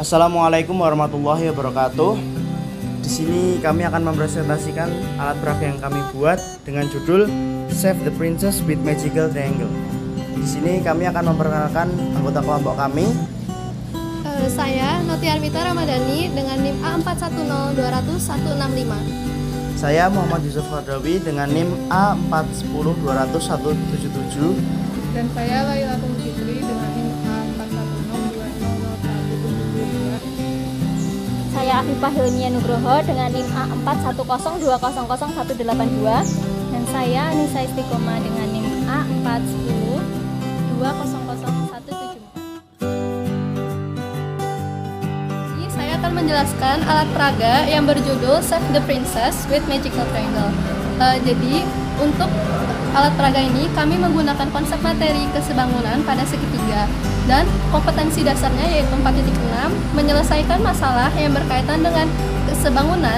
Assalamualaikum warahmatullahi wabarakatuh. Di sini kami akan mempresentasikan alat peraga yang kami buat dengan judul Save the Princess with Magical Triangle. Di sini kami akan memperkenalkan anggota kelompok kami. Saya Noti Armita Ramadhani dengan NIM A410200-165. Saya Muhammad Yusuf Fardawi dengan NIM A410200-177. Dan saya Laila Fitri dengan NIM A410200-172. Saya Afifah Hilmia Nugroho dengan NIM A4102000182. Dan saya Nisa Istiqomah dengan NIM A4102000174. Saya akan menjelaskan alat peraga yang berjudul Save the Princess with Magical Triangle. Jadi untuk alat peraga ini kami menggunakan konsep materi kesebangunan pada segitiga dan kompetensi dasarnya yaitu 4.6 menyelesaikan masalah yang berkaitan dengan kesebangunan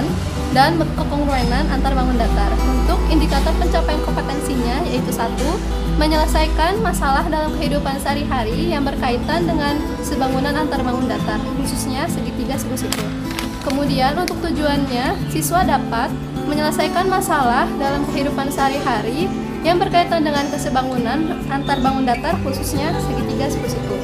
dan kekongruenan antar bangun datar. Untuk indikator pencapaian kompetensinya yaitu 1. Menyelesaikan masalah dalam kehidupan sehari-hari yang berkaitan dengan sebangunan antar bangun datar, khususnya segitiga siku-siku. Kemudian untuk tujuannya, siswa dapat menyelesaikan masalah dalam kehidupan sehari-hari yang berkaitan dengan kesebangunan antar bangun datar, khususnya segitiga siku-siku.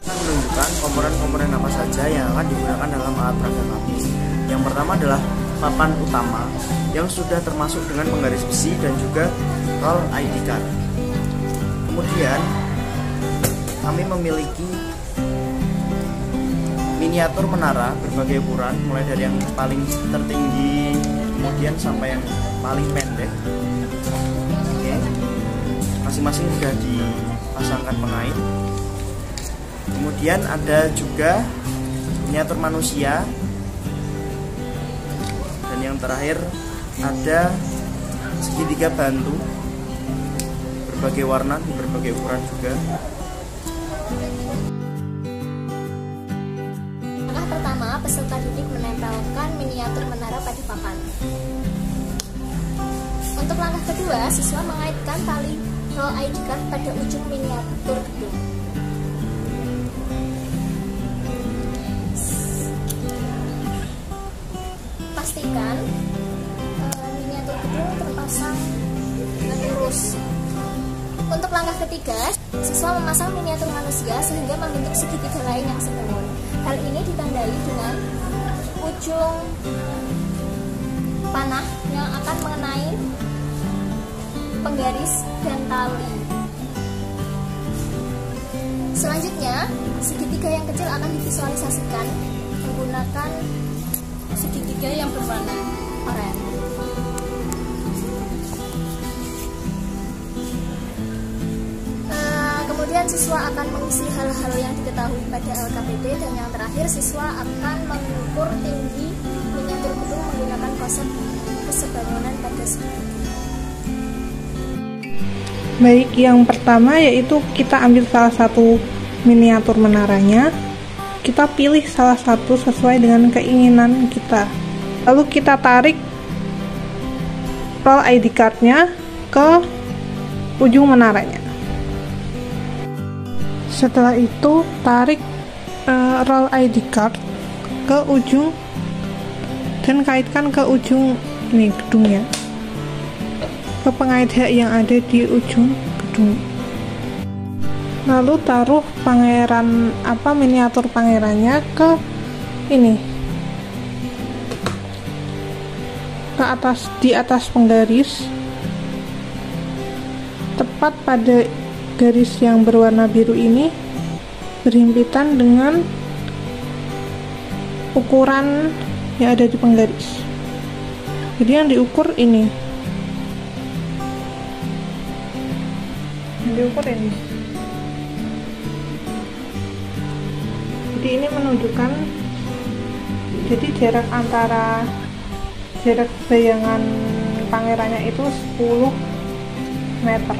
Menunjukkan komponen-komponen apa saja yang akan digunakan dalam alat peraga kami. Yang pertama adalah papan utama yang sudah termasuk dengan penggaris besi dan juga roll ID card. Kemudian kami memiliki miniatur menara berbagai ukuran mulai dari yang paling tertinggi kemudian sampai yang paling pendek. Oke. Masing-masing sudah dipasangkan pengait. Kemudian ada juga miniatur manusia. Dan yang terakhir ada segitiga bantu berbagai warna, berbagai ukuran juga. Langkah pertama, peserta didik menempelkan miniatur menara pada papan. Untuk langkah kedua, siswa mengaitkan tali roll ID card pada ujung miniatur gedung. Pastikan miniatur gedung terpasang dengan lurus. Untuk langkah ketiga, siswa memasang miniatur manusia sehingga membentuk segitiga lain yang sempurna. Hal ini ditandai dengan ujung panah yang akan mengenai penggaris dan tali. Selanjutnya, segitiga yang kecil akan divisualisasikan menggunakan segitiga yang berwarna oranye. Kemudian siswa akan mengisi hal-hal yang diketahui pada LKPD dan yang terakhir siswa akan mengukur tinggi miniatur gedung menggunakan konsep kesebangunan pada segitiga. Baik, yang pertama yaitu kita ambil salah satu miniatur menaranya. Kita pilih salah satu sesuai dengan keinginan kita. Lalu kita tarik roll ID card-nya ke ujung menaranya. Setelah itu tarik roll ID card ke ujung dan kaitkan ke ujung ini gedungnya, ke pengait yang ada di ujung gedung. Lalu taruh miniatur pangerannya ke ini, ke atas, di atas penggaris, tepat pada garis yang berwarna biru ini berhimpitan dengan ukuran yang ada di penggaris. Jadi yang diukur ini, Jadi ini menunjukkan, jadi jarak bayangan pangerannya itu 10 meter.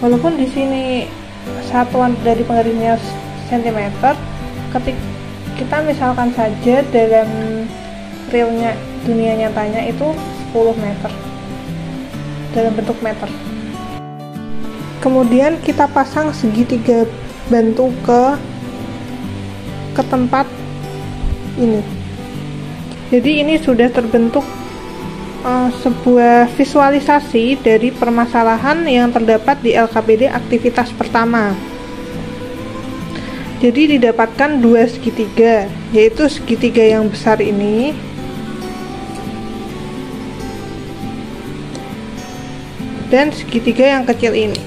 Walaupun di sini satuan dari penggarisnya cm, ketika kita misalkan saja dalam realnya dunia nyatanya itu 10 meter dalam bentuk meter. Kemudian kita pasang segitiga bantu ke tempat ini. Jadi ini sudah terbentuk sebuah visualisasi dari permasalahan yang terdapat di LKPD aktivitas pertama. Jadi didapatkan dua segitiga, yaitu segitiga yang besar ini dan segitiga yang kecil ini.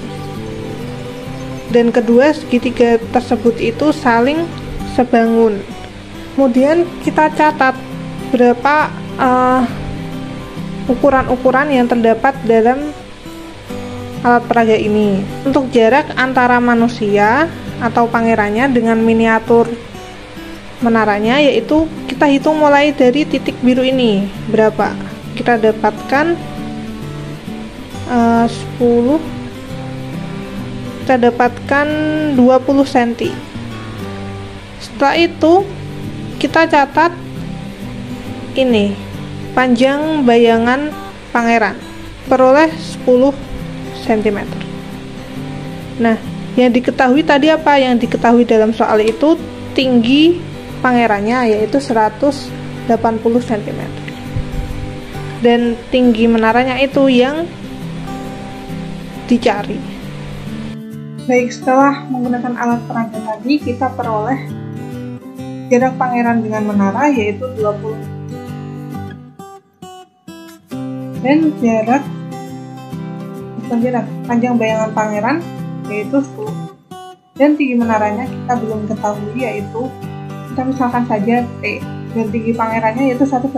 Dan kedua segitiga tersebut itu saling sebangun. Kemudian kita catat berapa ukuran-ukuran yang terdapat dalam alat peraga ini. Untuk jarak antara manusia atau pangerannya dengan miniatur menaranya, yaitu kita hitung mulai dari titik biru ini berapa. Kita dapatkan 10, kita dapatkan 20 cm. Setelah itu kita catat ini panjang bayangan pangeran, peroleh 10 cm. Nah, yang diketahui tadi apa? Yang diketahui dalam soal itu tinggi pangerannya yaitu 180 cm. Dan tinggi menaranya itu yang dicari. Baik, setelah menggunakan alat peraga tadi, kita peroleh jarak pangeran dengan menara yaitu 20, dan panjang bayangan pangeran yaitu 10, dan tinggi menaranya kita belum ketahui, yaitu kita misalkan saja T, dan tinggi pangerannya yaitu 180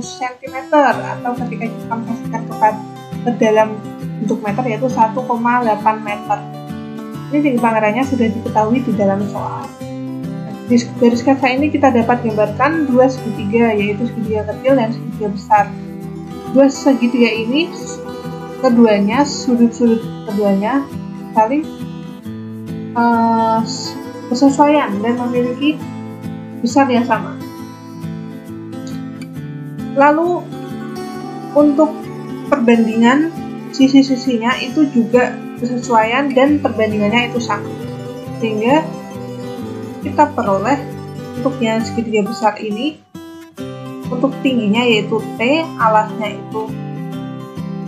cm, atau ketika kita pastikan ke dalam bentuk meter yaitu 1,8 meter. Ini tinggi pangerannya sudah diketahui di dalam soal. Dari sketsa ini kita dapat gambarkan dua segitiga, yaitu segitiga kecil dan segitiga besar. Dua segitiga ini keduanya, sudut-sudut keduanya saling bersesuaian dan memiliki besar yang sama. Lalu untuk perbandingan sisi-sisinya itu juga bersesuaian dan perbandingannya itu sama, sehingga kita peroleh untuk yang segitiga besar ini, untuk tingginya yaitu T, alasnya itu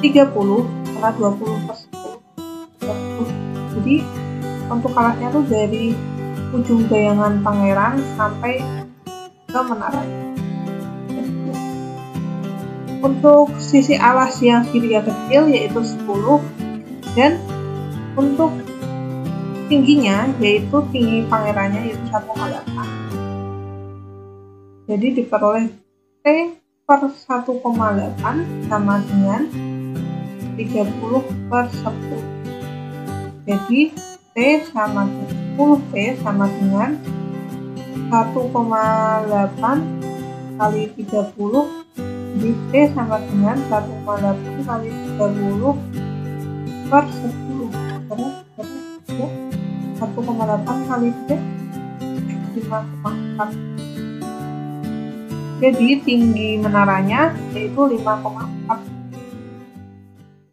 30 karena 20 per 10. Jadi untuk alasnya tuh dari ujung bayangan pangeran sampai ke menaranya. Untuk sisi alas yang segitiga kecil yaitu 10, dan untuk tingginya yaitu tinggi pangerannya yaitu 1,8. Jadi diperoleh T per 1,8 sama dengan 30 per 10. Jadi T sama 10T sama dengan 1,8 kali 30. Jadi T sama dengan 1,8 kali 30 per 10. Terus 1,8 kali T 5,4. Jadi tinggi menaranya yaitu 5,4.